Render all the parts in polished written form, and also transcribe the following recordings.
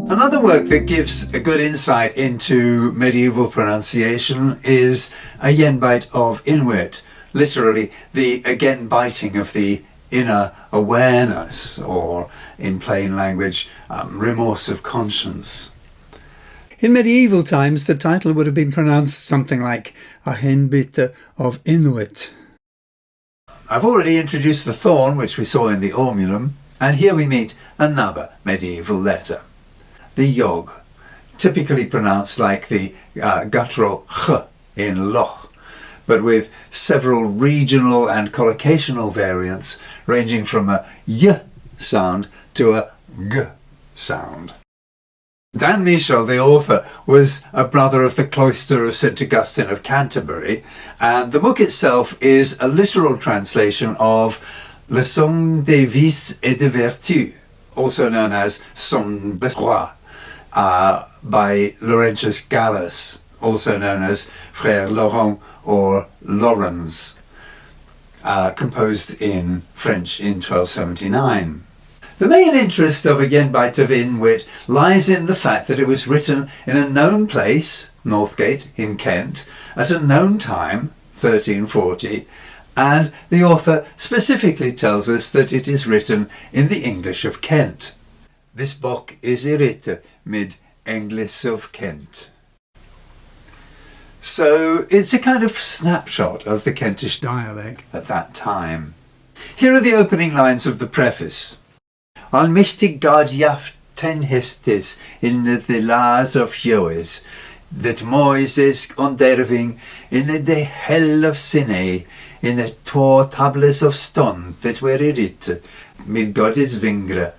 Another work that gives a good insight into medieval pronunciation is Ayenbite of Inwyt, literally the again biting of the inner awareness, or in plain language, remorse of conscience. In medieval times, the title would have been pronounced something like Agenbite of inwit. I've already introduced the thorn, which we saw in the ormulum, and here we meet another medieval letter, the yogh, typically pronounced like the guttural ch in loch, but with several regional and collocational variants ranging from a y sound to a g sound. Dan Michel, the author, was a brother of the Cloister of St. Augustine of Canterbury, and the book itself is a literal translation of Le Somme des Vices et des Vertus, also known as Somme des Rois, by Laurentius Gallus, also known as Frère Laurent or Laurens, composed in French in 1279. The main interest of Ayenbite of Inwyt lies in the fact that it was written in a known place, Northgate in Kent, at a known time, 1340, and the author specifically tells us that it is written in the English of Kent. This book is written mid Englis of Kent. So it's a kind of snapshot of the Kentish dialect at that time. Here are the opening lines of the preface. Almighty God yaft ten hestes in the laws of yogh, that Moses underving in the hell of Sinai, in the 2 tablets of stone that were writ, mid God's vingre.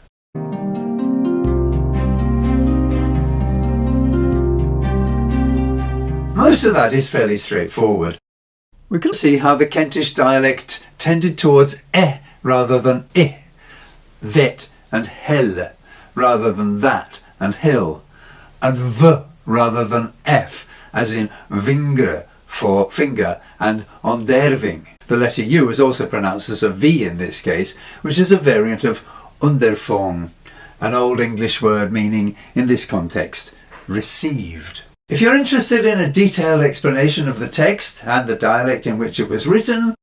Most of that is fairly straightforward. We can see how the Kentish dialect tended towards rather than that and hell rather than that and hill, and v rather than f, as in vingre for finger, and onderving. The letter U is also pronounced as a V in this case, which is a variant of underfong, an Old English word meaning, in this context, received. If you're interested in a detailed explanation of the text and the dialect in which it was written,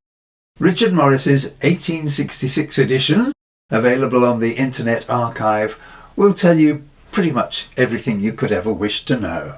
Richard Morris's 1866 edition, available on the Internet Archive, will tell you pretty much everything you could ever wish to know.